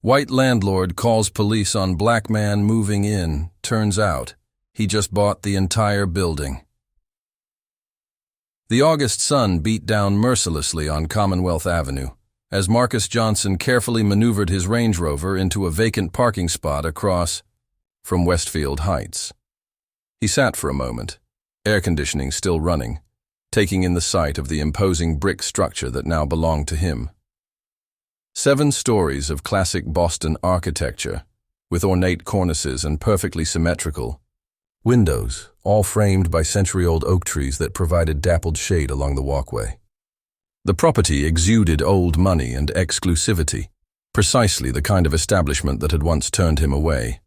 White landlord calls police on black man moving in. Turns out, he just bought the entire building. The August sun beat down mercilessly on Commonwealth Avenue as Marcus Johnson carefully maneuvered his Range Rover into a vacant parking spot across from Westfield Heights. He sat for a moment, air conditioning still running, taking in the sight of the imposing brick structure that now belonged to him. 7 stories of classic Boston architecture, with ornate cornices and perfectly symmetrical windows, all framed by century-old oak trees that provided dappled shade along the walkway. The property exuded old money and exclusivity, precisely the kind of establishment that had once turned him away.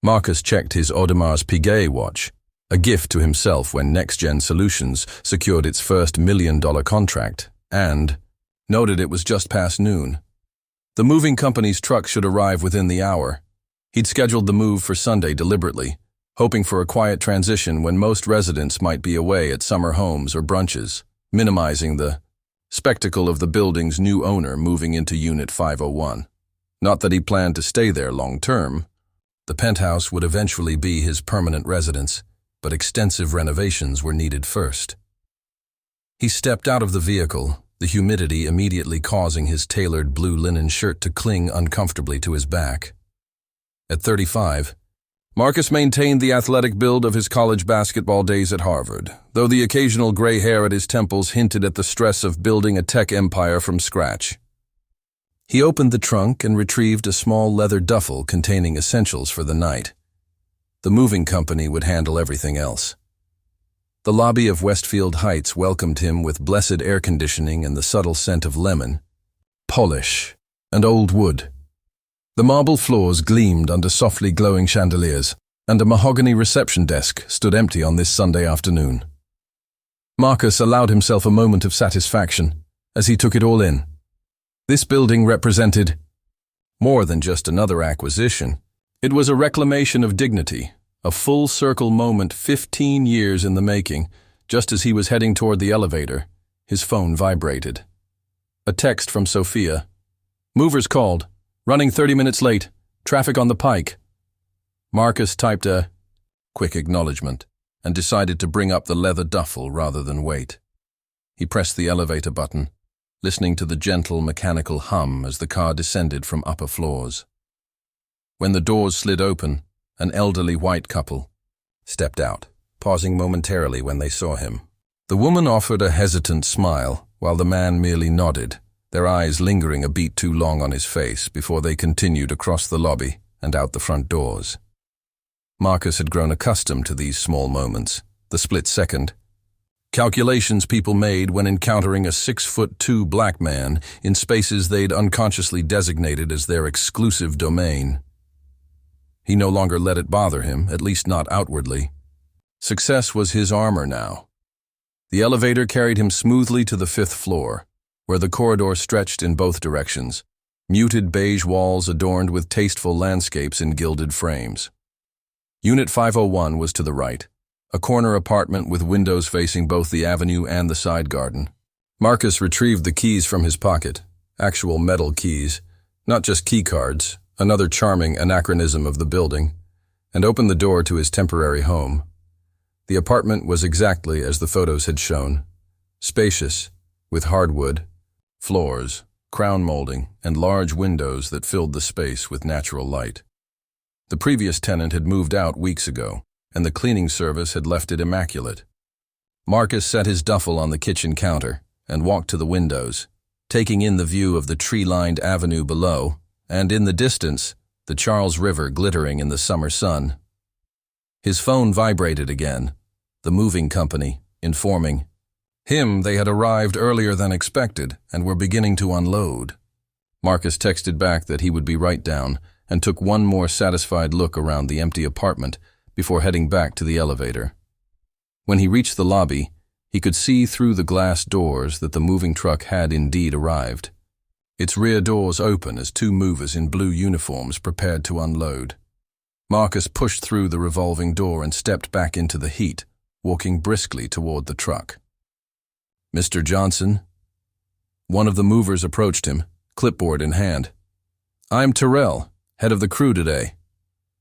Marcus checked his Audemars Piguet watch, a gift to himself when Next Gen Solutions secured its first $1 million contract, and noted it was just past noon. The moving company's truck should arrive within the hour. He'd scheduled the move for Sunday deliberately, hoping for a quiet transition when most residents might be away at summer homes or brunches, minimizing the spectacle of the building's new owner moving into Unit 501. Not that he planned to stay there long term. The penthouse would eventually be his permanent residence, but extensive renovations were needed first. He stepped out of the vehicle, the humidity immediately causing his tailored blue linen shirt to cling uncomfortably to his back. At 35, Marcus maintained the athletic build of his college basketball days at Harvard, though the occasional gray hair at his temples hinted at the stress of building a tech empire from scratch. He opened the trunk and retrieved a small leather duffel containing essentials for the night. The moving company would handle everything else. The lobby of Westfield Heights welcomed him with blessed air conditioning and the subtle scent of lemon, polish, and old wood. The marble floors gleamed under softly glowing chandeliers, and a mahogany reception desk stood empty on this Sunday afternoon. Marcus allowed himself a moment of satisfaction as he took it all in. This building represented more than just another acquisition. It was a reclamation of dignity, a full-circle moment 15 years in the making. Just as he was heading toward the elevator, his phone vibrated. A text from Sophia. "Movers called. Running 30 minutes late. Traffic on the Pike." Marcus typed a quick acknowledgement and decided to bring up the leather duffel rather than wait. He pressed the elevator button, listening to the gentle mechanical hum as the car descended from upper floors. When the doors slid open, an elderly white couple stepped out, pausing momentarily when they saw him. The woman offered a hesitant smile, while the man merely nodded, their eyes lingering a beat too long on his face before they continued across the lobby and out the front doors. Marcus had grown accustomed to these small moments, the split second. Calculations people made when encountering a 6'2" black man in spaces they'd unconsciously designated as their exclusive domain. He no longer let it bother him, at least not outwardly. Success was his armor now. The elevator carried him smoothly to the 5th floor, where the corridor stretched in both directions, muted beige walls adorned with tasteful landscapes in gilded frames. Unit 501 was to the right, a corner apartment with windows facing both the avenue and the side garden. Marcus retrieved the keys from his pocket, actual metal keys, not just key cards, another charming anachronism of the building, and opened the door to his temporary home. The apartment was exactly as the photos had shown, spacious, with hardwood floors, crown molding, and large windows that filled the space with natural light. The previous tenant had moved out weeks ago, and the cleaning service had left it immaculate. Marcus set his duffel on the kitchen counter and walked to the windows, taking in the view of the tree-lined avenue below, and in the distance, the Charles River glittering in the summer sun. His phone vibrated again, the moving company, informing him they had arrived earlier than expected and were beginning to unload. Marcus texted back that he would be right down and took one more satisfied look around the empty apartment before heading back to the elevator. When he reached the lobby, he could see through the glass doors that the moving truck had indeed arrived. Its rear doors open as 2 movers in blue uniforms prepared to unload. Marcus pushed through the revolving door and stepped back into the heat, walking briskly toward the truck. "Mr. Johnson?" One of the movers approached him, clipboard in hand. I'm Terrell, head of the crew today.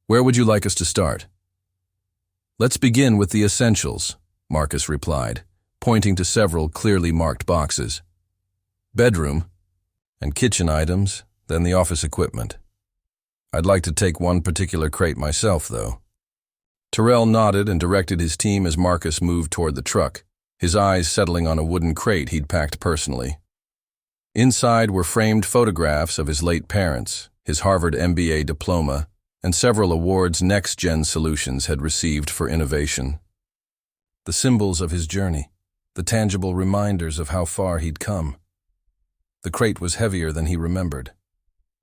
Where would you like us to start? Let's begin with the essentials, Marcus replied, pointing to several clearly marked boxes. Bedroom, and kitchen items, then the office equipment. I'd like to take one particular crate myself, though. Terrell nodded and directed his team as Marcus moved toward the truck, his eyes settling on a wooden crate he'd packed personally. Inside were framed photographs of his late parents, his Harvard MBA diploma, and several awards Next Gen Solutions had received for innovation. The symbols of his journey, the tangible reminders of how far he'd come. The crate was heavier than he remembered,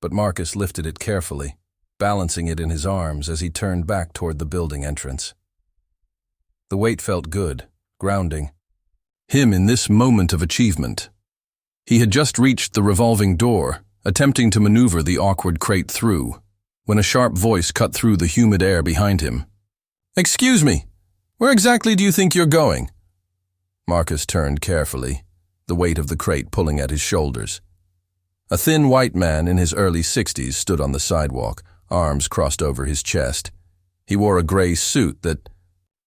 but Marcus lifted it carefully, balancing it in his arms as he turned back toward the building entrance. The weight felt good, grounding him in this moment of achievement. He had just reached the revolving door, attempting to maneuver the awkward crate through, when a sharp voice cut through the humid air behind him. "Excuse me, where exactly do you think you're going?" Marcus turned carefully, the weight of the crate pulling at his shoulders. A thin white man in his early 60s stood on the sidewalk, arms crossed over his chest. He wore a gray suit that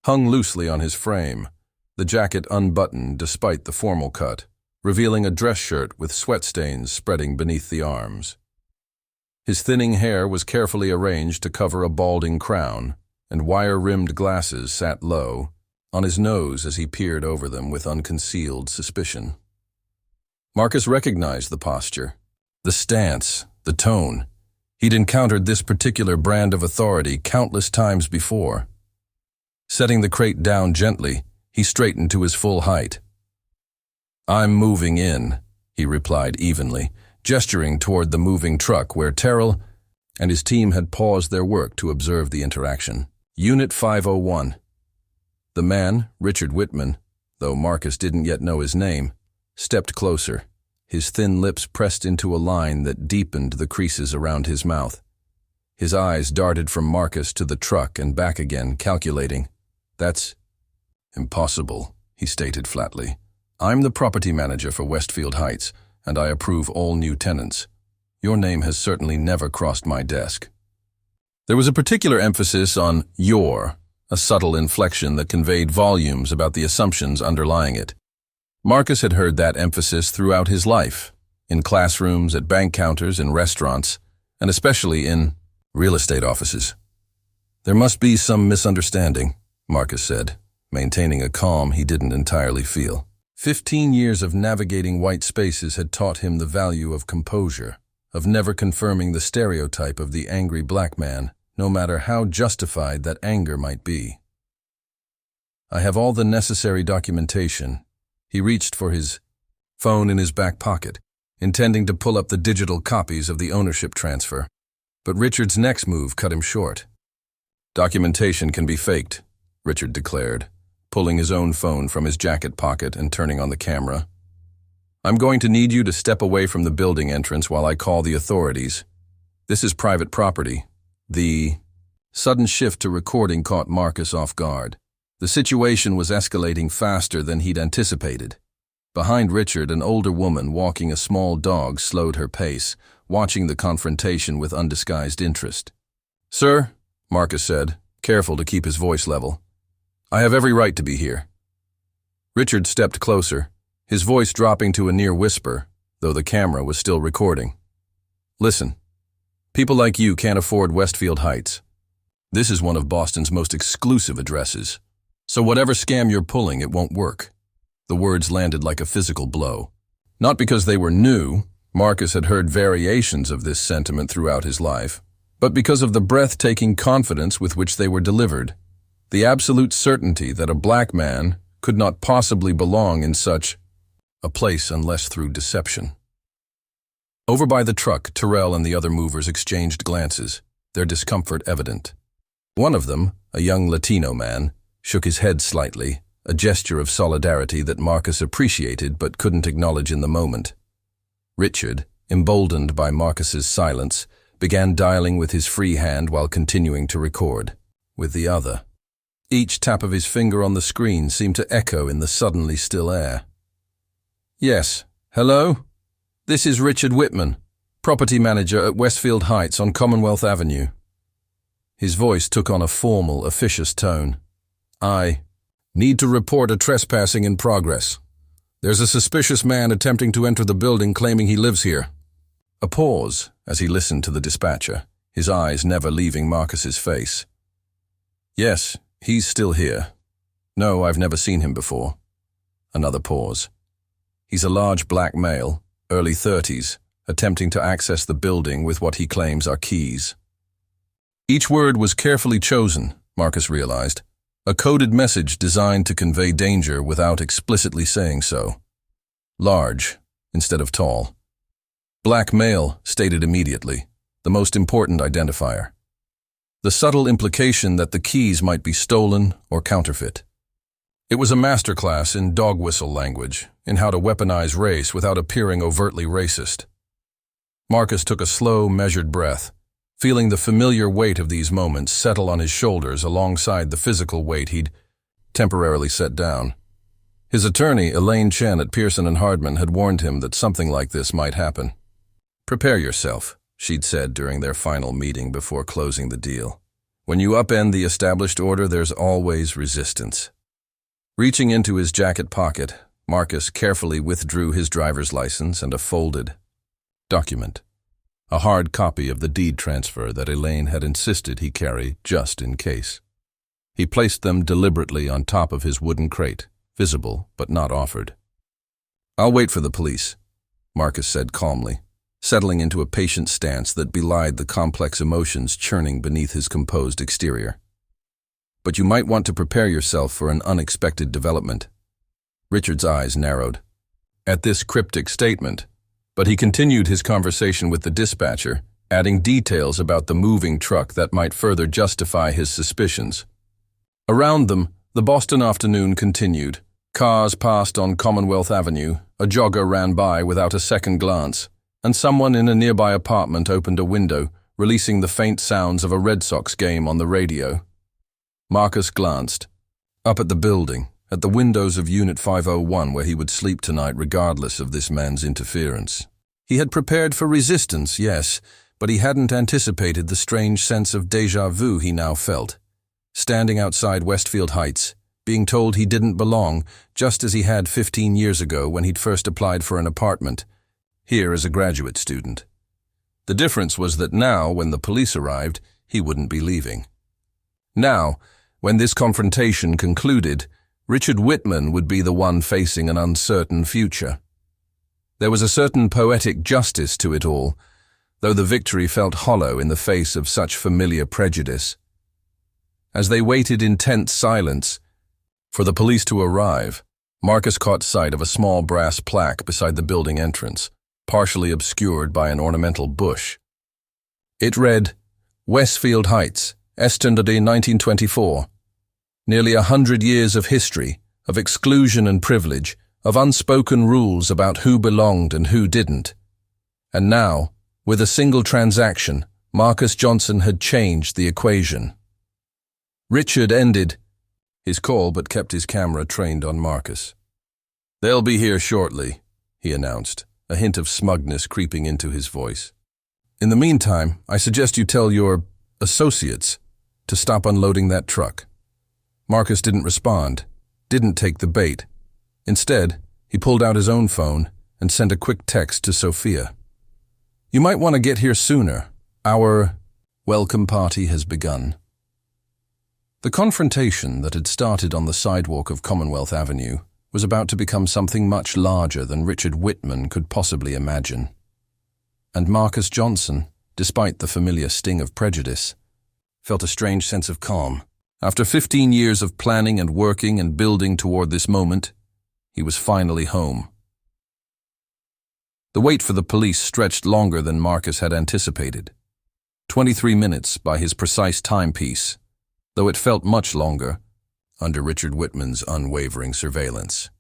hung loosely on his frame, the jacket unbuttoned despite the formal cut, revealing a dress shirt with sweat stains spreading beneath the arms. His thinning hair was carefully arranged to cover a balding crown, and wire-rimmed glasses sat low on his nose as he peered over them with unconcealed suspicion. Marcus recognized the posture, the stance, the tone. He'd encountered this particular brand of authority countless times before. Setting the crate down gently, he straightened to his full height. "I'm moving in," he replied evenly, gesturing toward the moving truck where Terrell and his team had paused their work to observe the interaction. Unit 501. The man, Richard Whitman, though Marcus didn't yet know his name, stepped closer, his thin lips pressed into a line that deepened the creases around his mouth. His eyes darted from Marcus to the truck and back again, calculating. "That's impossible," he stated flatly. "I'm the property manager for Westfield Heights, and I approve all new tenants. Your name has certainly never crossed my desk." There was a particular emphasis on "your," a subtle inflection that conveyed volumes about the assumptions underlying it. Marcus had heard that emphasis throughout his life, in classrooms, at bank counters, in restaurants, and especially in real estate offices. "There must be some misunderstanding," Marcus said, maintaining a calm he didn't entirely feel. 15 years of navigating white spaces had taught him the value of composure, of never confirming the stereotype of the angry black man, no matter how justified that anger might be. "I have all the necessary documentation." He reached for his phone in his back pocket, intending to pull up the digital copies of the ownership transfer, but Richard's next move cut him short. "Documentation can be faked," Richard declared, pulling his own phone from his jacket pocket and turning on the camera. "I'm going to need you to step away from the building entrance while I call the authorities. This is private property." The sudden shift to recording caught Marcus off guard. The situation was escalating faster than he'd anticipated. Behind Richard, an older woman walking a small dog slowed her pace, watching the confrontation with undisguised interest. "Sir," Marcus said, careful to keep his voice level, "I have every right to be here." Richard stepped closer, his voice dropping to a near whisper, though the camera was still recording. "Listen, people like you can't afford Westfield Heights. This is one of Boston's most exclusive addresses. So whatever scam you're pulling, it won't work." The words landed like a physical blow. Not because they were new, Marcus had heard variations of this sentiment throughout his life, but because of the breathtaking confidence with which they were delivered. The absolute certainty that a black man could not possibly belong in such a place unless through deception. Over by the truck, Terrell and the other movers exchanged glances, their discomfort evident. One of them, a young Latino man, shook his head slightly, a gesture of solidarity that Marcus appreciated but couldn't acknowledge in the moment. Richard, emboldened by Marcus's silence, began dialing with his free hand while continuing to record, with the other. Each tap of his finger on the screen seemed to echo in the suddenly still air. "Yes, hello? This is Richard Whitman, property manager at Westfield Heights on Commonwealth Avenue. His voice took on a formal, officious tone. I need to report a trespassing in progress. There's a suspicious man attempting to enter the building claiming he lives here. A pause as he listened to the dispatcher, his eyes never leaving Marcus's face. Yes, he's still here. No, I've never seen him before. Another pause. He's a large black male, early 30s, attempting to access the building with what he claims are keys. Each word was carefully chosen, Marcus realized, a coded message designed to convey danger without explicitly saying so. Large, instead of tall. Black male, stated immediately, the most important identifier. The subtle implication that the keys might be stolen or counterfeit. It was a masterclass in dog whistle language, in how to weaponize race without appearing overtly racist. Marcus took a slow, measured breath, feeling the familiar weight of these moments settle on his shoulders alongside the physical weight he'd temporarily set down. His attorney, Elaine Chen at Pearson & Hardman, had warned him that something like this might happen. Prepare yourself, she'd said during their final meeting before closing the deal. When you upend the established order, there's always resistance. Reaching into his jacket pocket, Marcus carefully withdrew his driver's license and a folded document. A hard copy of the deed transfer that Elaine had insisted he carry just in case. He placed them deliberately on top of his wooden crate, visible but not offered. I'll wait for the police, Marcus said calmly, settling into a patient stance that belied the complex emotions churning beneath his composed exterior. But you might want to prepare yourself for an unexpected development. Richard's eyes narrowed at this cryptic statement, but he continued his conversation with the dispatcher, adding details about the moving truck that might further justify his suspicions. Around them, the Boston afternoon continued. Cars passed on Commonwealth Avenue, a jogger ran by without a second glance, and someone in a nearby apartment opened a window, releasing the faint sounds of a Red Sox game on the radio. Marcus glanced. Up at the building, at the windows of Unit 501 where he would sleep tonight regardless of this man's interference. He had prepared for resistance, yes, but he hadn't anticipated the strange sense of déjà vu he now felt. Standing outside Westfield Heights, being told he didn't belong, just as he had 15 years ago when he'd first applied for an apartment, here as a graduate student. The difference was that now, when the police arrived, he wouldn't be leaving. Now, when this confrontation concluded, Richard Whitman would be the one facing an uncertain future. There was a certain poetic justice to it all, though the victory felt hollow in the face of such familiar prejudice. As they waited in tense silence for the police to arrive, Marcus caught sight of a small brass plaque beside the building entrance, partially obscured by an ornamental bush. It read, Westfield Heights, Estendade 1924. Nearly 100 years of history, of exclusion and privilege, of unspoken rules about who belonged and who didn't. And now, with a single transaction, Marcus Johnson had changed the equation. Richard ended his call but kept his camera trained on Marcus. They'll be here shortly, he announced, a hint of smugness creeping into his voice. In the meantime, I suggest you tell your associates to stop unloading that truck. Marcus didn't respond, didn't take the bait. Instead, he pulled out his own phone and sent a quick text to Sophia. You might want to get here sooner. Our welcome party has begun. The confrontation that had started on the sidewalk of Commonwealth Avenue was about to become something much larger than Richard Whitman could possibly imagine. And Marcus Johnson, despite the familiar sting of prejudice, felt a strange sense of calm. After 15 years of planning and working and building toward this moment, he was finally home. The wait for the police stretched longer than Marcus had anticipated. 23 minutes by his precise timepiece, though it felt much longer under Richard Whitman's unwavering surveillance.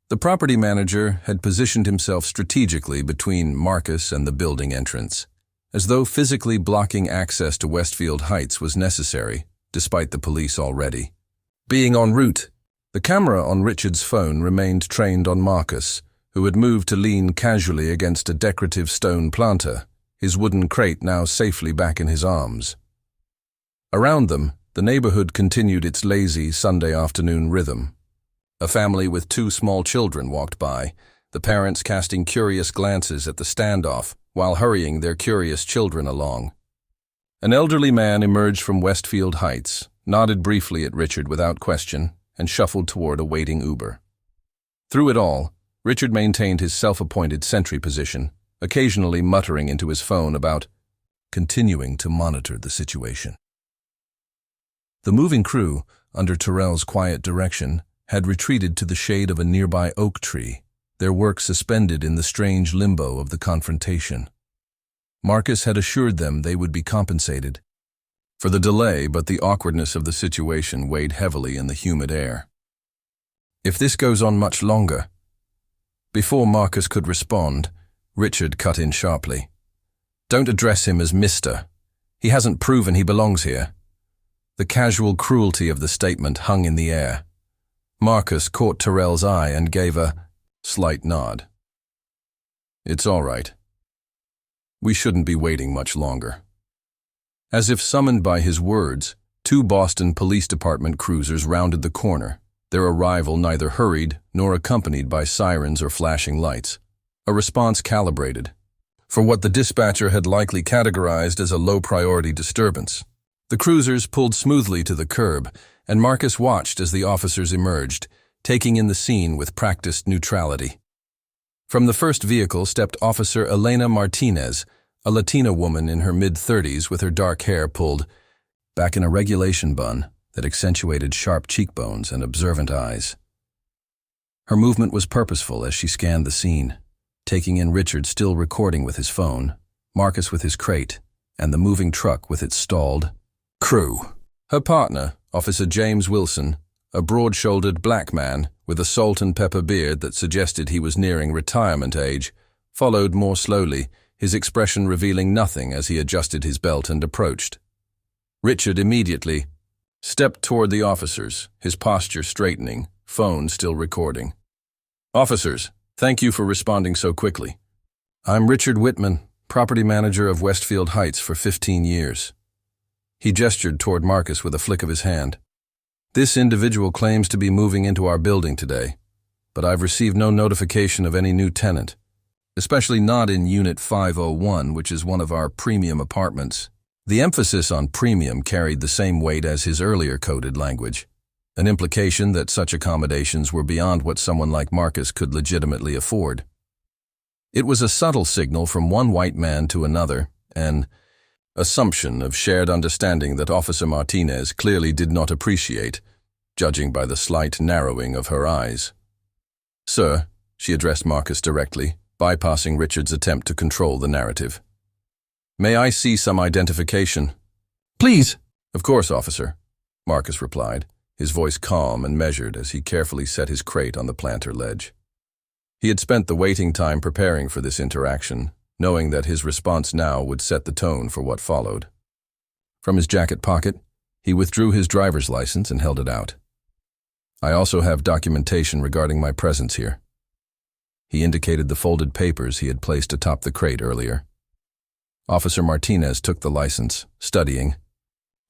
The property manager had positioned himself strategically between Marcus and the building entrance, as though physically blocking access to Westfield Heights was necessary, despite the police already being en route. The camera on Richard's phone remained trained on Marcus, who had moved to lean casually against a decorative stone planter, his wooden crate now safely back in his arms. Around them, the neighborhood continued its lazy Sunday afternoon rhythm. A family with 2 small children walked by, the parents casting curious glances at the standoff while hurrying their curious children along. An elderly man emerged from Westfield Heights, nodded briefly at Richard without question, and shuffled toward a waiting Uber. Through it all, Richard maintained his self-appointed sentry position, occasionally muttering into his phone about continuing to monitor the situation. The moving crew, under Terrell's quiet direction, had retreated to the shade of a nearby oak tree, their work suspended in the strange limbo of the confrontation. Marcus had assured them they would be compensated for the delay, but the awkwardness of the situation weighed heavily in the humid air. If this goes on much longer... Before Marcus could respond, Richard cut in sharply. Don't address him as Mr. He hasn't proven he belongs here. The casual cruelty of the statement hung in the air. Marcus caught Terrell's eye and gave a slight nod. It's all right. We shouldn't be waiting much longer. As if summoned by his words, 2 Boston Police Department cruisers rounded the corner, their arrival neither hurried nor accompanied by sirens or flashing lights, a response calibrated for what the dispatcher had likely categorized as a low-priority disturbance. The cruisers pulled smoothly to the curb, and Marcus watched as the officers emerged, taking in the scene with practiced neutrality. From the first vehicle stepped Officer Elena Martinez, a Latina woman in her mid-30s with her dark hair pulled back in a regulation bun that accentuated sharp cheekbones and observant eyes. Her movement was purposeful as she scanned the scene, taking in Richard still recording with his phone, Marcus with his crate, and the moving truck with its stalled crew. Her partner, Officer James Wilson, a broad-shouldered black man with a salt and pepper beard that suggested he was nearing retirement age, followed more slowly, his expression revealing nothing as he adjusted his belt and approached. Richard immediately stepped toward the officers, his posture straightening, phone still recording. Officers, thank you for responding so quickly. I'm Richard Whitman, property manager of Westfield Heights for 15 years. He gestured toward Marcus with a flick of his hand. This individual claims to be moving into our building today, but I've received no notification of any new tenant, especially not in Unit 501, which is one of our premium apartments. The emphasis on premium carried the same weight as his earlier coded language, an implication that such accommodations were beyond what someone like Marcus could legitimately afford. It was a subtle signal from one white man to another, an assumption of shared understanding that Officer Martinez clearly did not appreciate, judging by the slight narrowing of her eyes. Sir, she addressed Marcus directly, bypassing Richard's attempt to control the narrative. May I see some identification? Please. Of course, officer, Marcus replied, his voice calm and measured as he carefully set his crate on the planter ledge. He had spent the waiting time preparing for this interaction, knowing that his response now would set the tone for what followed. From his jacket pocket, he withdrew his driver's license and held it out. I also have documentation regarding my presence here. He indicated the folded papers he had placed atop the crate earlier. Officer Martinez took the license, studying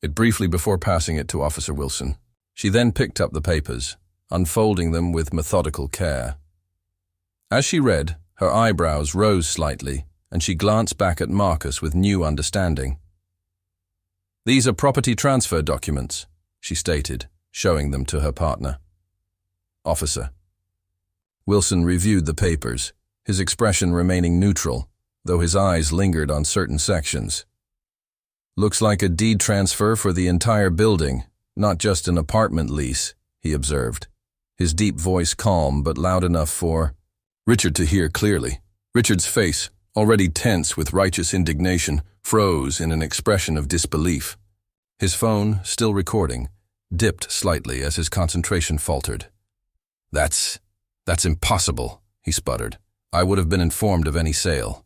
it briefly before passing it to Officer Wilson. She then picked up the papers, unfolding them with methodical care. As she read, her eyebrows rose slightly, and she glanced back at Marcus with new understanding. These are property transfer documents, she stated, showing them to her partner. Officer. Wilson reviewed the papers, his expression remaining neutral, though his eyes lingered on certain sections. Looks like a deed transfer for the entire building, not just an apartment lease, he observed, his deep voice calm but loud enough for Richard to hear clearly. Richard's face, already tense with righteous indignation, froze in an expression of disbelief. His phone, still recording, dipped slightly as his concentration faltered. That's impossible, he sputtered. I would have been informed of any sale.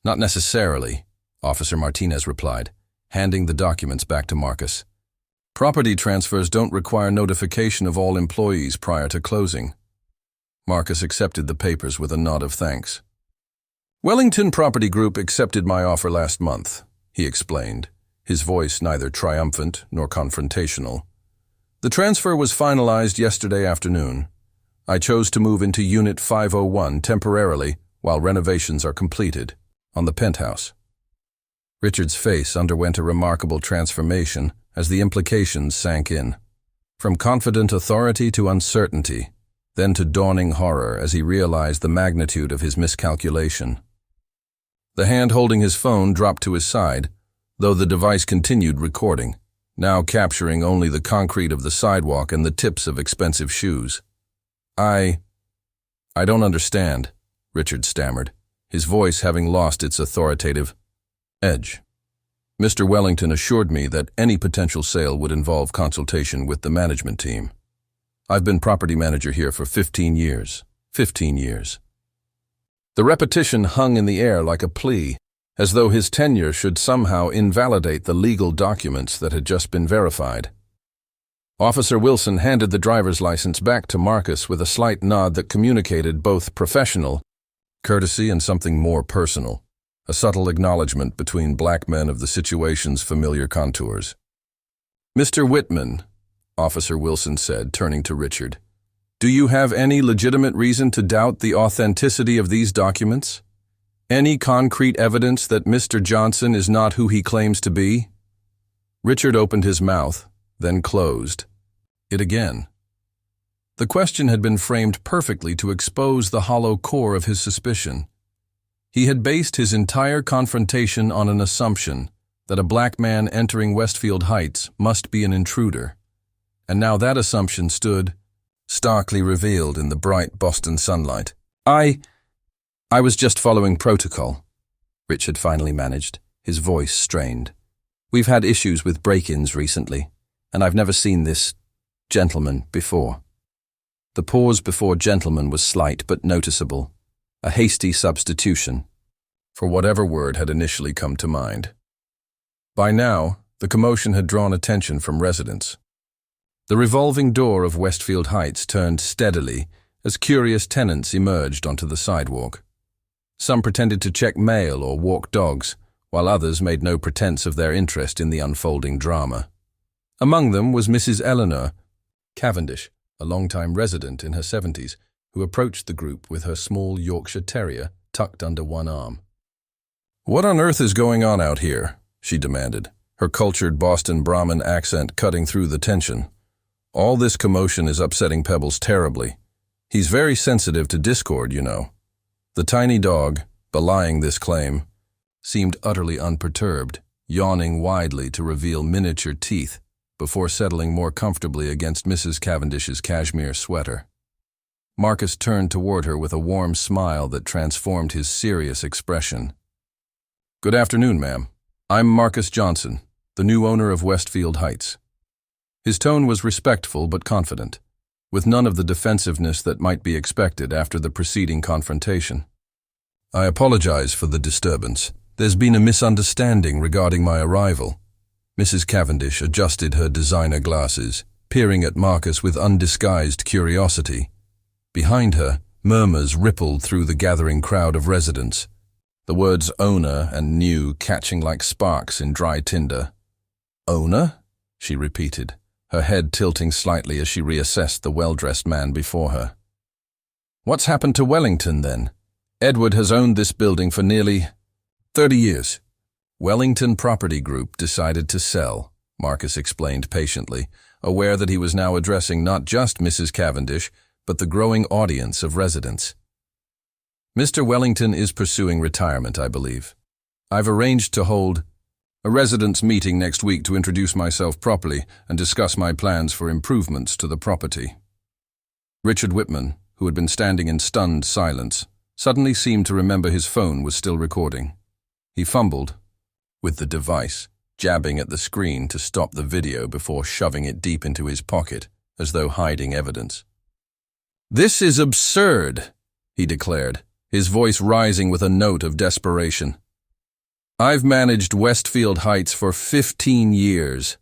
Not necessarily, Officer Martinez replied, handing the documents back to Marcus. Property transfers don't require notification of all employees prior to closing. Marcus accepted the papers with a nod of thanks. Wellington Property Group accepted my offer last month, he explained, his voice neither triumphant nor confrontational. The transfer was finalized yesterday afternoon. I chose to move into Unit 501 temporarily while renovations are completed, on the penthouse. Richard's face underwent a remarkable transformation as the implications sank in. From confident authority to uncertainty, then to dawning horror as he realized the magnitude of his miscalculation. The hand holding his phone dropped to his side, though the device continued recording, now capturing only the concrete of the sidewalk and the tips of expensive shoes. I don't understand, Richard stammered, his voice having lost its authoritative edge. Mr. Wellington assured me that any potential sale would involve consultation with the management team. I've been property manager here for 15 years. 15 years. The repetition hung in the air like a plea, as though his tenure should somehow invalidate the legal documents that had just been verified. Officer Wilson handed the driver's license back to Marcus with a slight nod that communicated both professional courtesy and something more personal, a subtle acknowledgement between black men of the situation's familiar contours. Mr. Whitman, Officer Wilson said, turning to Richard, do you have any legitimate reason to doubt the authenticity of these documents? Any concrete evidence that Mr. Johnson is not who he claims to be? Richard opened his mouth, then closed it again. The question had been framed perfectly to expose the hollow core of his suspicion. He had based his entire confrontation on an assumption that a black man entering Westfield Heights must be an intruder, and now that assumption stood starkly revealed in the bright Boston sunlight. I was just following protocol, Richard finally managed, his voice strained. We've had issues with break-ins recently, and I've never seen this gentleman before. The pause before gentleman was slight but noticeable, a hasty substitution for whatever word had initially come to mind. By now, the commotion had drawn attention from residents. The revolving door of Westfield Heights turned steadily as curious tenants emerged onto the sidewalk. Some pretended to check mail or walk dogs, while others made no pretense of their interest in the unfolding drama. Among them was Mrs. Eleanor Cavendish, a long-time resident in her 70s, who approached the group with her small Yorkshire Terrier tucked under one arm. "What on earth is going on out here?" she demanded, her cultured Boston Brahmin accent cutting through the tension. "All this commotion is upsetting Pebbles terribly. He's very sensitive to discord, you know." The tiny dog, belying this claim, seemed utterly unperturbed, yawning widely to reveal miniature teeth before settling more comfortably against Mrs. Cavendish's cashmere sweater. Marcus turned toward her with a warm smile that transformed his serious expression. "Good afternoon, ma'am. I'm Marcus Johnson, the new owner of Westfield Heights." His tone was respectful but confident, with none of the defensiveness that might be expected after the preceding confrontation. "I apologize for the disturbance. There's been a misunderstanding regarding my arrival." Mrs. Cavendish adjusted her designer glasses, peering at Marcus with undisguised curiosity. Behind her, murmurs rippled through the gathering crowd of residents, the words owner and new catching like sparks in dry tinder. "Owner?" she repeated, her head tilting slightly as she reassessed the well-dressed man before her. "What's happened to Wellington, then? Edward has owned this building for nearly 30 years. Wellington Property Group decided to sell," Marcus explained patiently, aware that he was now addressing not just Mrs. Cavendish, but the growing audience of residents. "Mr. Wellington is pursuing retirement, I believe. I've arranged to hold a residents' meeting next week to introduce myself properly and discuss my plans for improvements to the property." Richard Whitman, who had been standing in stunned silence, suddenly seemed to remember his phone was still recording. He fumbled with the device, jabbing at the screen to stop the video before shoving it deep into his pocket, as though hiding evidence. "This is absurd," he declared, his voice rising with a note of desperation. "I've managed Westfield Heights for 15 years.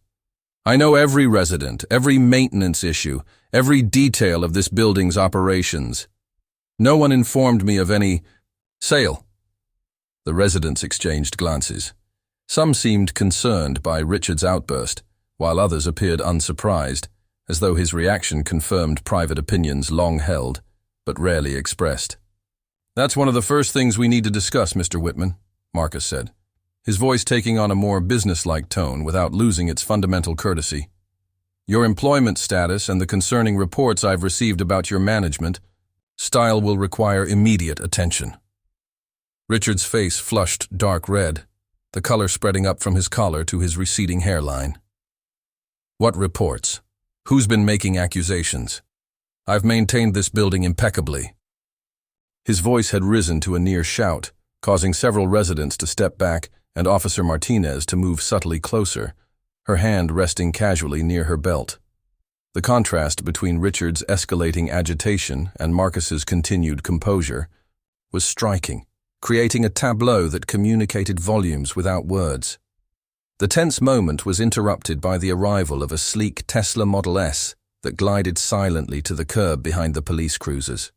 I know every resident, every maintenance issue, every detail of this building's operations. No one informed me of any sale. The residents exchanged glances. Some seemed concerned by Richard's outburst, while others appeared unsurprised, as though his reaction confirmed private opinions long held, but rarely expressed. "That's one of the first things we need to discuss, Mr. Whitman," Marcus said, his voice taking on a more businesslike tone without losing its fundamental courtesy. "Your employment status and the concerning reports I've received about your management style will require immediate attention." Richard's face flushed dark red, the color spreading up from his collar to his receding hairline. "What reports? Who's been making accusations? I've maintained this building impeccably." His voice had risen to a near shout, causing several residents to step back and Officer Martinez to move subtly closer, her hand resting casually near her belt. The contrast between Richard's escalating agitation and Marcus's continued composure was striking, creating a tableau that communicated volumes without words. The tense moment was interrupted by the arrival of a sleek Tesla Model S that glided silently to the curb behind the police cruisers.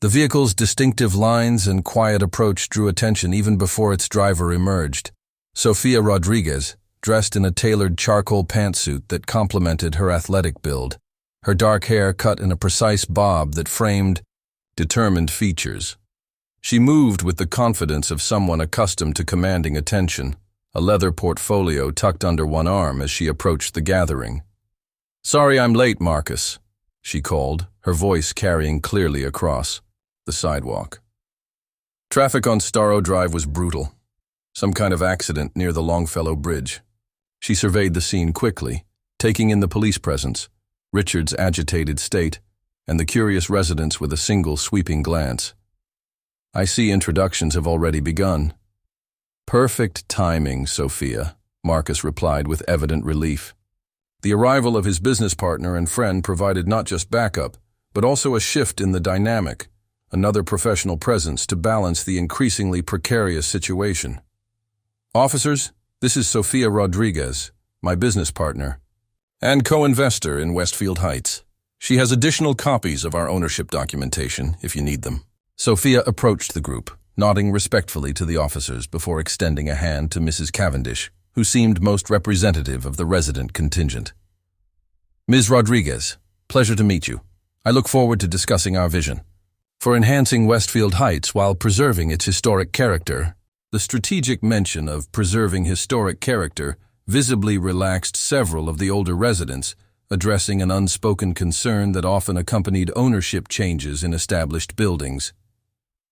The vehicle's distinctive lines and quiet approach drew attention even before its driver emerged. Sofia Rodriguez, dressed in a tailored charcoal pantsuit that complemented her athletic build, her dark hair cut in a precise bob that framed determined features. She moved with the confidence of someone accustomed to commanding attention, a leather portfolio tucked under one arm as she approached the gathering. "Sorry I'm late, Marcus," she called, her voice carrying clearly across the sidewalk. Traffic on Starrow Drive was brutal. Some kind of accident near the Longfellow Bridge. She surveyed the scene quickly, taking in the police presence, Richard's agitated state, and the curious residents with a single sweeping glance. "I see introductions have already begun." "Perfect timing, Sophia," Marcus replied with evident relief. The arrival of his business partner and friend provided not just backup, but also a shift in the dynamic, another professional presence to balance the increasingly precarious situation. "Officers, this is Sofia Rodriguez, my business partner, and co-investor in Westfield Heights. She has additional copies of our ownership documentation if you need them." Sophia approached the group, nodding respectfully to the officers before extending a hand to Mrs. Cavendish, who seemed most representative of the resident contingent. "Ms. Rodriguez, pleasure to meet you. I look forward to discussing our vision for enhancing Westfield Heights while preserving its historic character." The strategic mention of preserving historic character visibly relaxed several of the older residents, addressing an unspoken concern that often accompanied ownership changes in established buildings.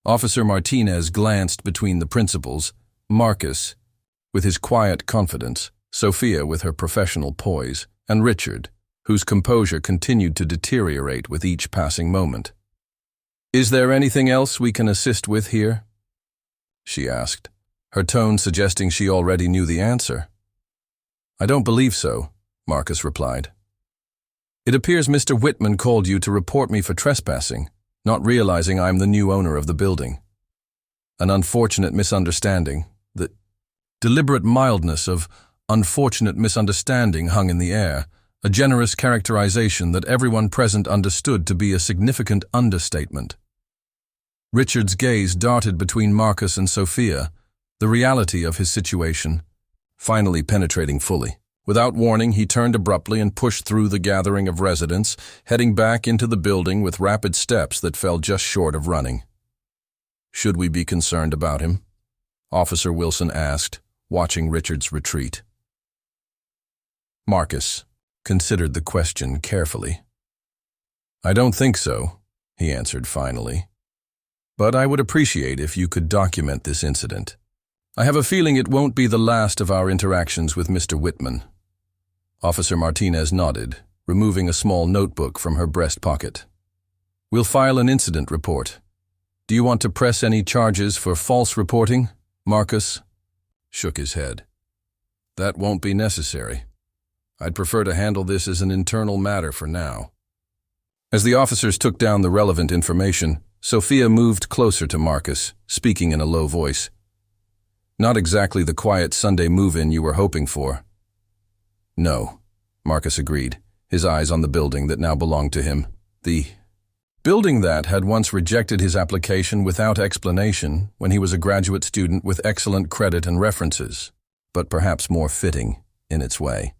Officer Martinez glanced between the principals, Marcus, with his quiet confidence, Sophia with her professional poise, and Richard, whose composure continued to deteriorate with each passing moment. "Is there anything else we can assist with here?" she asked, her tone suggesting she already knew the answer. "I don't believe so," Marcus replied. "It appears Mr. Whitman called you to report me for trespassing, not realizing I'm the new owner of the building. An unfortunate misunderstanding. The deliberate mildness of unfortunate misunderstanding hung in the air, a generous characterization that everyone present understood to be a significant understatement. Richard's gaze darted between Marcus and Sophia, the reality of his situation finally penetrating fully. Without warning, he turned abruptly and pushed through the gathering of residents, heading back into the building with rapid steps that fell just short of running. "Should we be concerned about him?" Officer Wilson asked, watching Richard's retreat. Marcus considered the question carefully. "I don't think so," he answered finally. "But I would appreciate if you could document this incident. I have a feeling it won't be the last of our interactions with Mr. Whitman." Officer Martinez nodded, removing a small notebook from her breast pocket. "We'll file an incident report. Do you want to press any charges for false reporting?" Marcus shook his head. "That won't be necessary. I'd prefer to handle this as an internal matter for now." As the officers took down the relevant information, Sophia moved closer to Marcus, speaking in a low voice. "Not exactly the quiet Sunday move-in you were hoping for." "No," Marcus agreed, his eyes on the building that now belonged to him. Building that had once rejected his application without explanation when he was a graduate student with excellent credit and references, but perhaps more fitting in its way.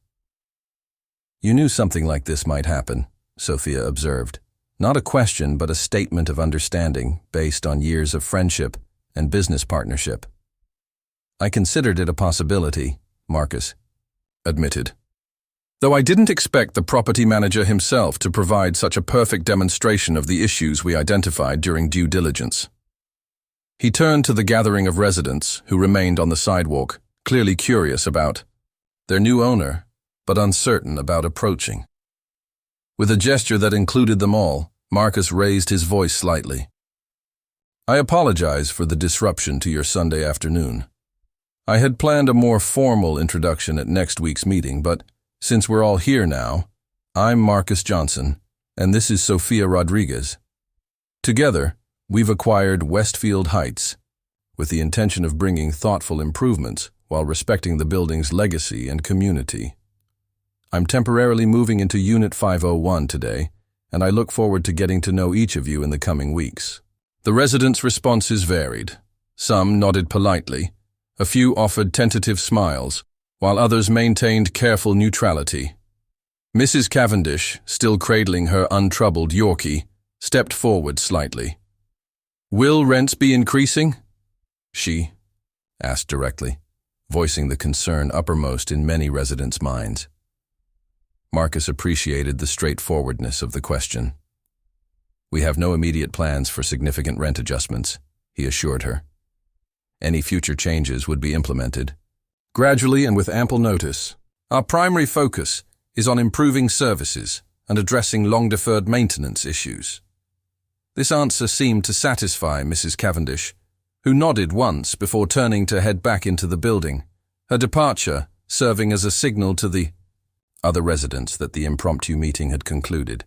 You knew something like this might happen, Sophia observed. Not a question, but a statement of understanding based on years of friendship and business partnership. I considered it a possibility, Marcus admitted. Though I didn't expect the property manager himself to provide such a perfect demonstration of the issues we identified during due diligence. He turned to the gathering of residents who remained on the sidewalk, clearly curious about their new owner, but uncertain about approaching. With a gesture that included them all, Marcus raised his voice slightly. I apologize for the disruption to your Sunday afternoon. I had planned a more formal introduction at next week's meeting, but since we're all here now, I'm Marcus Johnson, and this is Sophia Rodriguez. Together, we've acquired Westfield Heights, with the intention of bringing thoughtful improvements while respecting the building's legacy and community. I'm temporarily moving into Unit 501 today, and I look forward to getting to know each of you in the coming weeks. The residents' responses varied. Some nodded politely, a few offered tentative smiles, while others maintained careful neutrality. Mrs. Cavendish, still cradling her untroubled Yorkie, stepped forward slightly. Will rents be increasing? She asked directly, voicing the concern uppermost in many residents' minds. Marcus appreciated the straightforwardness of the question. We have no immediate plans for significant rent adjustments, he assured her. Any future changes would be implemented gradually and with ample notice. Our primary focus is on improving services and addressing long-deferred maintenance issues. This answer seemed to satisfy Mrs. Cavendish, who nodded once before turning to head back into the building, her departure serving as a signal to the other residents that the impromptu meeting had concluded.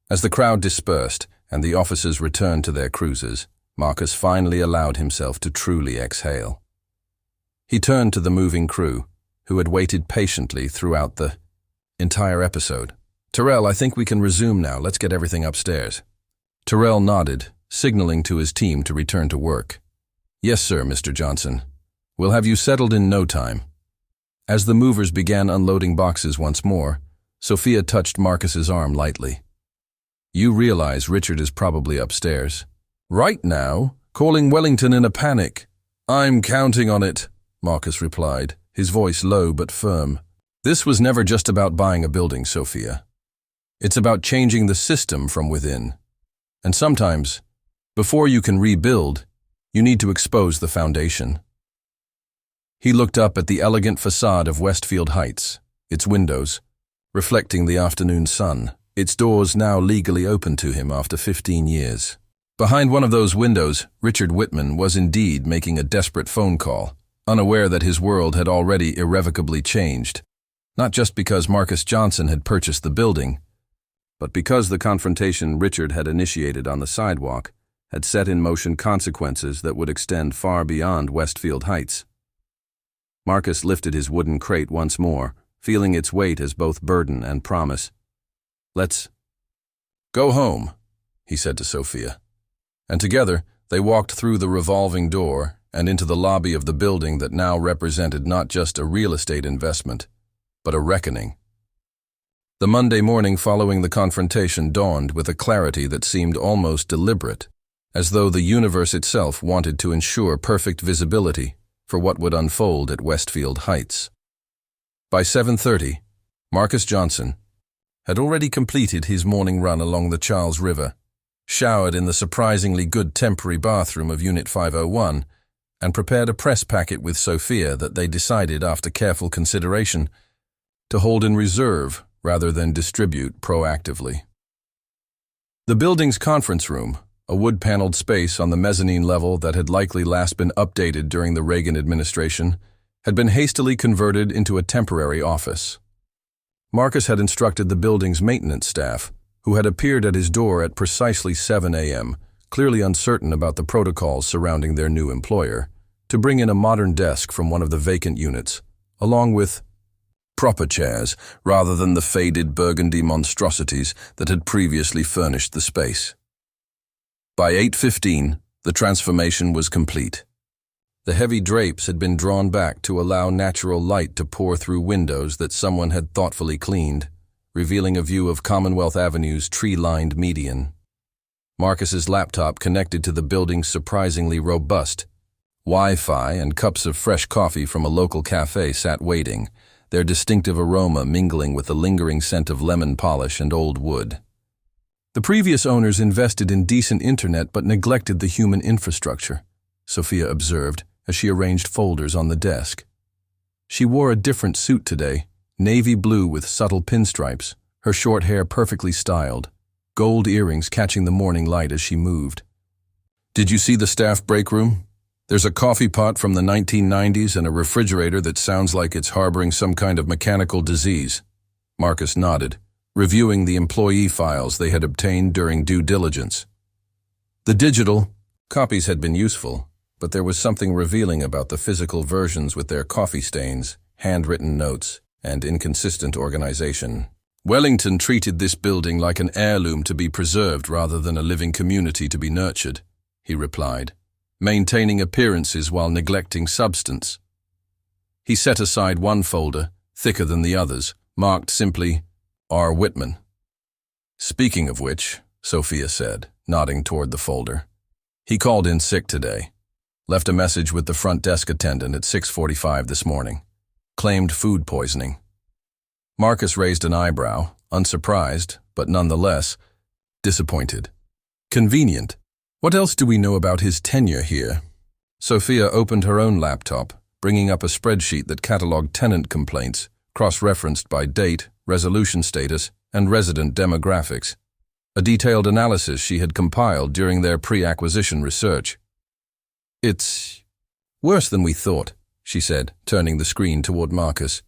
As the crowd dispersed and the officers returned to their cruisers, Marcus finally allowed himself to truly exhale. He turned to the moving crew, who had waited patiently throughout the entire episode. Terrell, I think we can resume now. Let's get everything upstairs. Terrell nodded, signaling to his team to return to work. Yes, sir, Mr. Johnson. We'll have you settled in no time. As the movers began unloading boxes once more, Sophia touched Marcus's arm lightly. You realize Richard is probably upstairs. Right now, calling Wellington in a panic. I'm counting on it, Marcus replied, his voice low but firm. This was never just about buying a building, Sophia. It's about changing the system from within. And sometimes, before you can rebuild, you need to expose the foundation. He looked up at the elegant facade of Westfield Heights, its windows, reflecting the afternoon sun, its doors now legally open to him after 15 years. Behind one of those windows, Richard Whitman was indeed making a desperate phone call, unaware that his world had already irrevocably changed, not just because Marcus Johnson had purchased the building, but because the confrontation Richard had initiated on the sidewalk had set in motion consequences that would extend far beyond Westfield Heights. Marcus lifted his wooden crate once more, feeling its weight as both burden and promise. Let's go home, he said to Sophia. And together, they walked through the revolving door and into the lobby of the building that now represented not just a real estate investment, but a reckoning. The Monday morning following the confrontation dawned with a clarity that seemed almost deliberate, as though the universe itself wanted to ensure perfect visibility for what would unfold at Westfield Heights. By 7:30, Marcus Johnson had already completed his morning run along the Charles River, showered in the surprisingly good temporary bathroom of Unit 501, and prepared a press packet with Sophia that they decided, after careful consideration, to hold in reserve rather than distribute proactively. The building's conference room, a wood-paneled space on the mezzanine level that had likely last been updated during the Reagan administration, had been hastily converted into a temporary office. Marcus had instructed the building's maintenance staff, who had appeared at his door at precisely 7 a.m., clearly uncertain about the protocols surrounding their new employer, to bring in a modern desk from one of the vacant units, along with proper chairs, rather than the faded burgundy monstrosities that had previously furnished the space. By 8:15, the transformation was complete. The heavy drapes had been drawn back to allow natural light to pour through windows that someone had thoughtfully cleaned, revealing a view of Commonwealth Avenue's tree-lined median. Marcus's laptop connected to the building's surprisingly robust Wi-Fi, and cups of fresh coffee from a local cafe sat waiting, their distinctive aroma mingling with the lingering scent of lemon polish and old wood. The previous owners invested in decent internet but neglected the human infrastructure, Sophia observed as she arranged folders on the desk. She wore a different suit today, navy blue with subtle pinstripes, her short hair perfectly styled, gold earrings catching the morning light as she moved. "Did you see the staff break room? There's a coffee pot from the 1990s and a refrigerator that sounds like it's harboring some kind of mechanical disease." Marcus nodded, reviewing the employee files they had obtained during due diligence. The digital copies had been useful, but there was something revealing about the physical versions with their coffee stains, handwritten notes, and inconsistent organization. Wellington treated this building like an heirloom to be preserved rather than a living community to be nurtured, he replied, maintaining appearances while neglecting substance. He set aside one folder, thicker than the others, marked simply R. Whitman. "Speaking of which," Sophia said, nodding toward the folder, "he called in sick today. Left a message with the front desk attendant at 6:45 this morning. Claimed food poisoning." Marcus raised an eyebrow, unsurprised, but nonetheless disappointed. "Convenient. What else do we know about his tenure here?" Sophia opened her own laptop, bringing up a spreadsheet that catalogued tenant complaints, cross-referenced by date, resolution status, and resident demographics, a detailed analysis she had compiled during their pre-acquisition research. "It's worse than we thought," she said, turning the screen toward Marcus.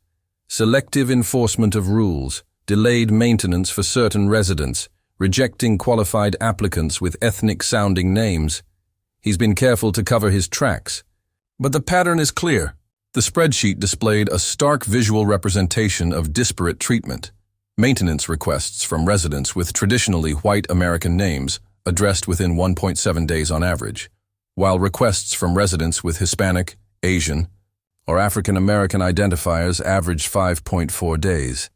"Selective enforcement of rules, delayed maintenance for certain residents, rejecting qualified applicants with ethnic-sounding names. He's been careful to cover his tracks. But the pattern is clear." The spreadsheet displayed a stark visual representation of disparate treatment. Maintenance requests from residents with traditionally white American names addressed within 1.7 days on average, while requests from residents with Hispanic, Asian, or African American identifiers averaged 5.4 days.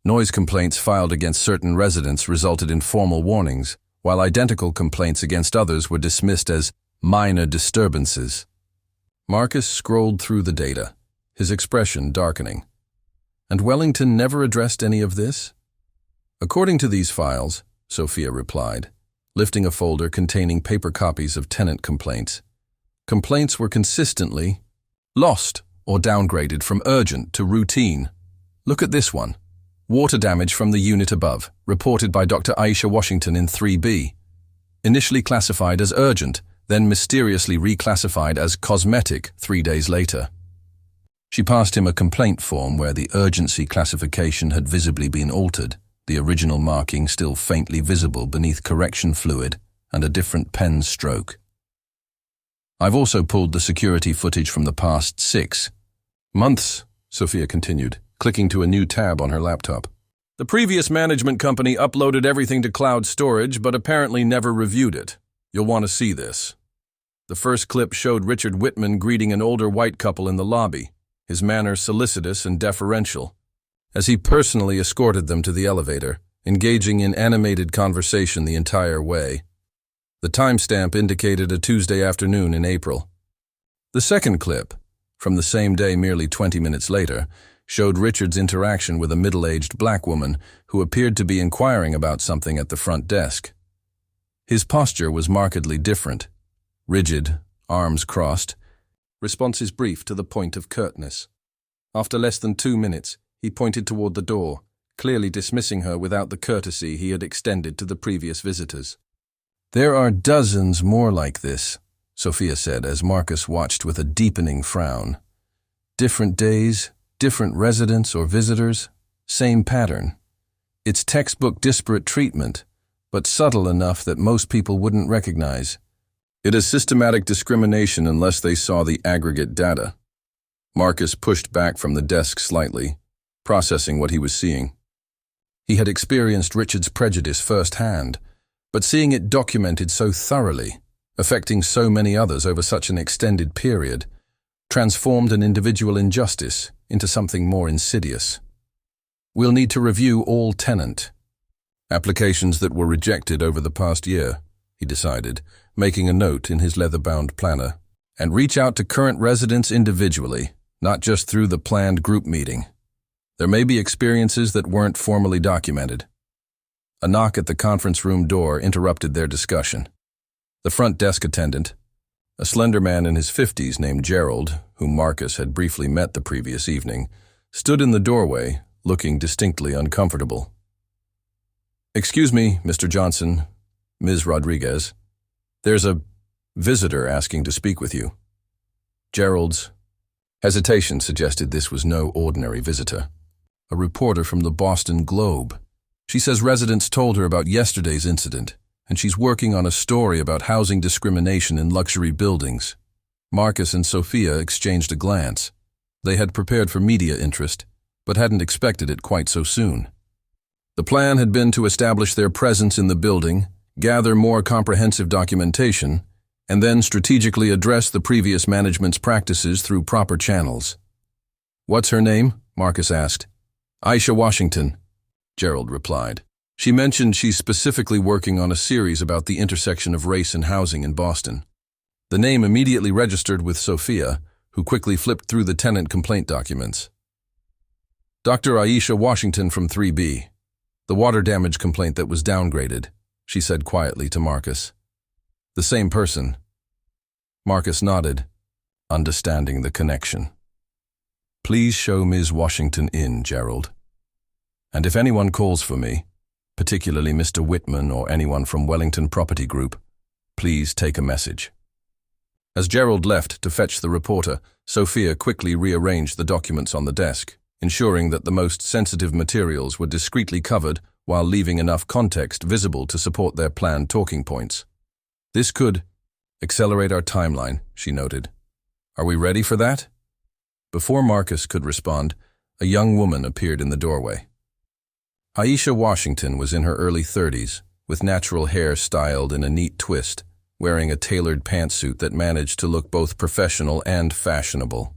Noise complaints filed against certain residents resulted in formal warnings, while identical complaints against others were dismissed as minor disturbances. Marcus scrolled through the data, his expression darkening. And Wellington never addressed any of this? "According to these files," Sophia replied, lifting a folder containing paper copies of tenant complaints. "Complaints were consistently lost or downgraded from urgent to routine. Look at this one. Water damage from the unit above, reported by Dr. Aisha Washington in 3B. Initially classified as urgent, then mysteriously reclassified as cosmetic 3 days later." She passed him a complaint form where the urgency classification had visibly been altered, the original marking still faintly visible beneath correction fluid and a different pen stroke. "I've also pulled the security footage from the past 6 months, Sophia continued, clicking to a new tab on her laptop. "The previous management company uploaded everything to cloud storage, but apparently never reviewed it. You'll want to see this." The first clip showed Richard Whitman greeting an older white couple in the lobby, his manner solicitous and deferential, as he personally escorted them to the elevator, engaging in animated conversation the entire way. The timestamp indicated a Tuesday afternoon in April. The second clip, from the same day merely 20 minutes later, showed Richard's interaction with a middle-aged black woman who appeared to be inquiring about something at the front desk. His posture was markedly different. Rigid, arms crossed, responses brief to the point of curtness. After less than 2 minutes, he pointed toward the door, clearly dismissing her without the courtesy he had extended to the previous visitors. "There are dozens more like this," Sophia said as Marcus watched with a deepening frown. "Different days, different residents or visitors, same pattern. It's textbook disparate treatment, but subtle enough that most people wouldn't recognize. It is systematic discrimination unless they saw the aggregate data." Marcus pushed back from the desk slightly, processing what he was seeing. He had experienced Richard's prejudice firsthand, but seeing it documented so thoroughly, affecting so many others over such an extended period, transformed an individual injustice into something more insidious. We'll need to review all tenant applications that were rejected over the past year, he decided, making a note in his leather-bound planner, and reach out to current residents individually, not just through the planned group meeting. There may be experiences that weren't formally documented. A knock at the conference room door interrupted their discussion. The front desk attendant, a slender man in his 50s named Gerald, whom Marcus had briefly met the previous evening, stood in the doorway, looking distinctly uncomfortable. "Excuse me, Mr. Johnson, Ms. Rodriguez. There's a visitor asking to speak with you." Gerald's hesitation suggested this was no ordinary visitor. A reporter from the Boston Globe. She says residents told her about yesterday's incident, and she's working on a story about housing discrimination in luxury buildings. Marcus and Sophia exchanged a glance. They had prepared for media interest, but hadn't expected it quite so soon. The plan had been to establish their presence in the building, gather more comprehensive documentation, and then strategically address the previous management's practices through proper channels. "What's her name?" Marcus asked. "Aisha Washington," Gerald replied. "She mentioned she's specifically working on a series about the intersection of race and housing in Boston." The name immediately registered with Sophia, who quickly flipped through the tenant complaint documents. "Dr. Aisha Washington from 3B. The water damage complaint that was downgraded," she said quietly to Marcus. "The same person." Marcus nodded, understanding the connection. "Please show Ms. Washington in, Gerald. And if anyone calls for me, particularly Mr. Whitman or anyone from Wellington Property Group, please take a message." As Gerald left to fetch the reporter, Sophia quickly rearranged the documents on the desk, ensuring that the most sensitive materials were discreetly covered while leaving enough context visible to support their planned talking points. "This could accelerate our timeline," she noted. "Are we ready for that?" Before Marcus could respond, a young woman appeared in the doorway. Aisha Washington was in her early 30s, with natural hair styled in a neat twist, wearing a tailored pantsuit that managed to look both professional and fashionable.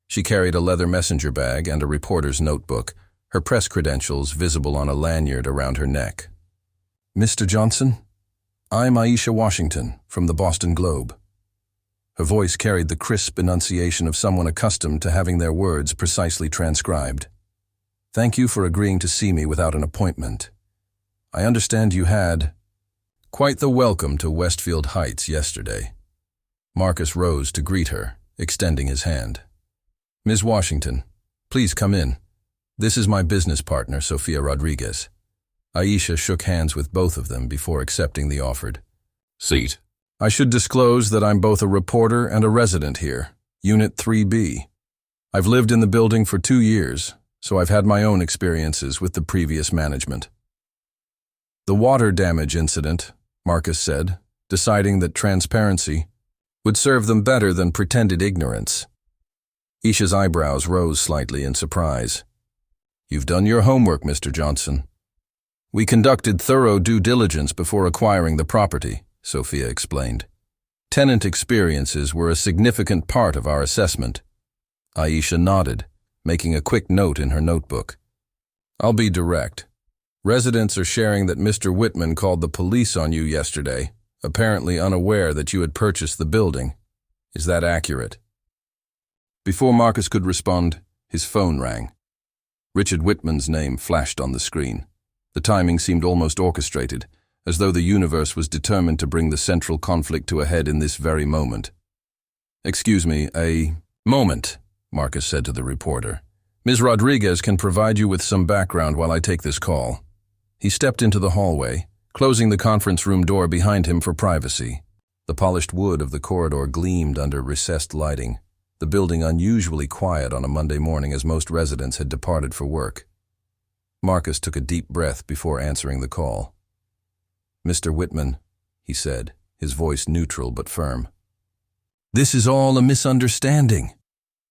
She carried a leather messenger bag and a reporter's notebook, her press credentials visible on a lanyard around her neck. "Mr. Johnson, I'm Aisha Washington from the Boston Globe." Her voice carried the crisp enunciation of someone accustomed to having their words precisely transcribed. "Thank you for agreeing to see me without an appointment. I understand you had quite the welcome to Westfield Heights yesterday." Marcus rose to greet her, extending his hand. "Ms. Washington, please come in. This is my business partner, Sophia Rodriguez." Aisha shook hands with both of them before accepting the offered seat. "I should disclose that I'm both a reporter and a resident here, Unit 3B. I've lived in the building for 2 years, so I've had my own experiences with the previous management." "The water damage incident," Marcus said, deciding that transparency would serve them better than pretended ignorance. Aisha's eyebrows rose slightly in surprise. "You've done your homework, Mr. Johnson." "We conducted thorough due diligence before acquiring the property," Sophia explained. "Tenant experiences were a significant part of our assessment." Aisha nodded, making a quick note in her notebook. "I'll be direct. Residents are sharing that Mr. Whitman called the police on you yesterday, apparently unaware that you had purchased the building. Is that accurate?" Before Marcus could respond, his phone rang. Richard Whitman's name flashed on the screen. The timing seemed almost orchestrated, as though the universe was determined to bring the central conflict to a head in this very moment. "Excuse me, a moment," Marcus said to the reporter. "Ms. Rodriguez can provide you with some background while I take this call." He stepped into the hallway, closing the conference room door behind him for privacy. The polished wood of the corridor gleamed under recessed lighting, the building unusually quiet on a Monday morning as most residents had departed for work. Marcus took a deep breath before answering the call. "Mr. Whitman," he said, his voice neutral but firm. "This is all a misunderstanding,"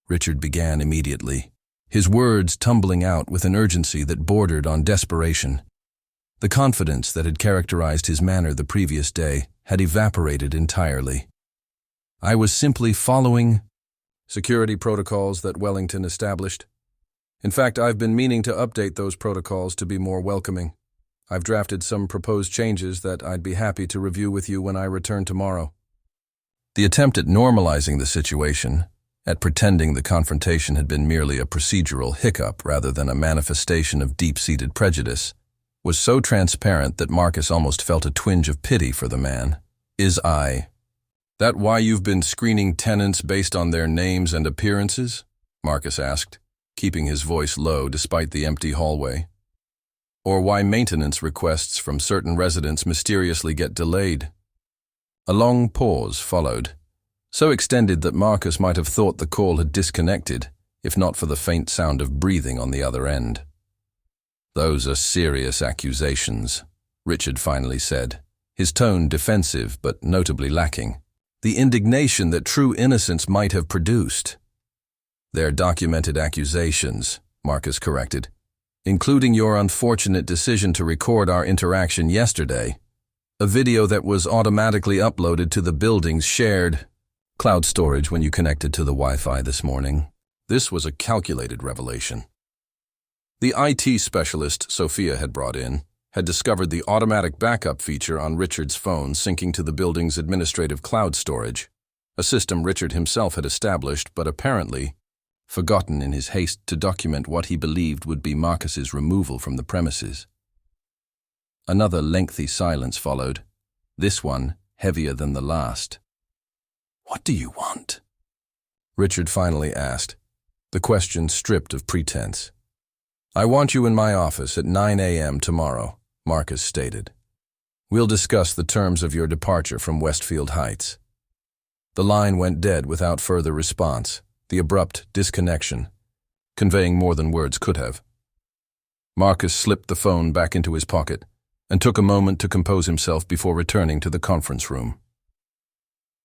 Richard began immediately. his words tumbling out with an urgency that bordered on desperation. The confidence that had characterized his manner the previous day had evaporated entirely. I was simply following security protocols that Wellington established. In fact, I've been meaning to update those protocols to be more welcoming. I've drafted some proposed changes that I'd be happy to review with you when I return tomorrow. The attempt at normalizing the situation, at pretending the confrontation had been merely a procedural hiccup rather than a manifestation of deep-seated prejudice, was so transparent that Marcus almost felt a twinge of pity for the man. Is that why you've been screening tenants based on their names and appearances? Marcus asked, keeping his voice low despite the empty hallway. Or why maintenance requests from certain residents mysteriously get delayed? A long pause followed, so extended that Marcus might have thought the call had disconnected, if not for the faint sound of breathing on the other end. Those are serious accusations, Richard finally said, his tone defensive but notably lacking the indignation that true innocence might have produced. They're documented accusations, Marcus corrected, including your unfortunate decision to record our interaction yesterday, a video that was automatically uploaded to the building's shared cloud storage when you connected to the Wi-Fi this morning. This was a calculated revelation. The IT specialist Sophia had brought in had discovered the automatic backup feature on Richard's phone syncing to the building's administrative cloud storage, a system Richard himself had established but apparently forgotten in his haste to document what he believed would be Marcus's removal from the premises. Another lengthy silence followed, this one heavier than the last. "What do you want?" Richard finally asked, the question stripped of pretense. "I want you in my office at 9 a.m. tomorrow," Marcus stated. "We'll discuss the terms of your departure from Westfield Heights." The line went dead without further response, the abrupt disconnection, conveying more than words could have. Marcus slipped the phone back into his pocket and took a moment to compose himself before returning to the conference room.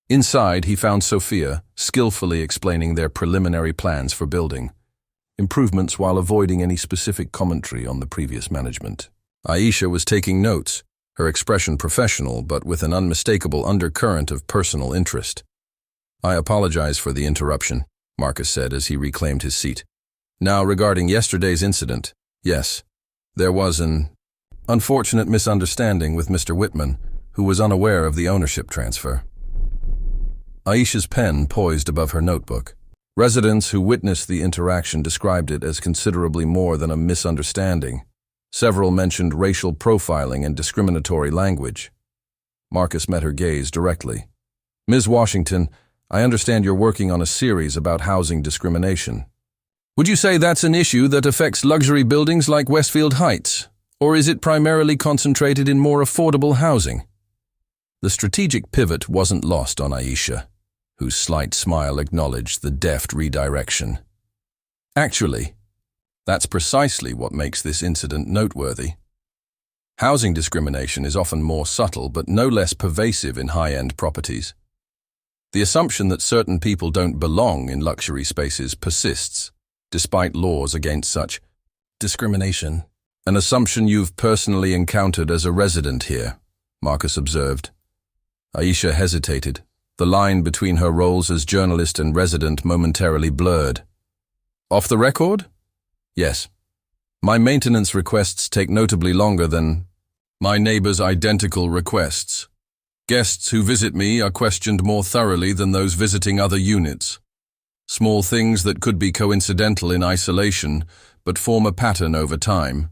Inside, he found Sophia skillfully explaining their preliminary plans for building improvements while avoiding any specific commentary on the previous management. Aisha was taking notes, her expression professional but with an unmistakable undercurrent of personal interest. "I apologize for the interruption," Marcus said as he reclaimed his seat. "Now, regarding yesterday's incident, yes, there was an unfortunate misunderstanding with Mr. Whitman, who was unaware of the ownership transfer." Aisha's pen poised above her notebook. Residents who witnessed the interaction described it as considerably more than a misunderstanding. Several mentioned racial profiling and discriminatory language. Marcus met her gaze directly. "Ms. Washington, I understand you're working on a series about housing discrimination. Would you say that's an issue that affects luxury buildings like Westfield Heights, or is it primarily concentrated in more affordable housing?" The strategic pivot wasn't lost on Aisha, whose slight smile acknowledged the deft redirection. "Actually, that's precisely what makes this incident noteworthy. Housing discrimination is often more subtle but no less pervasive in high-end properties. The assumption that certain people don't belong in luxury spaces persists, despite laws against such discrimination. An assumption you've personally encountered as a resident here," Marcus observed. Aisha hesitated, the line between her roles as journalist and resident momentarily blurred. "Off the record? Yes. My maintenance requests take notably longer than my neighbor's identical requests. Guests who visit me are questioned more thoroughly than those visiting other units. Small things that could be coincidental in isolation, but form a pattern over time.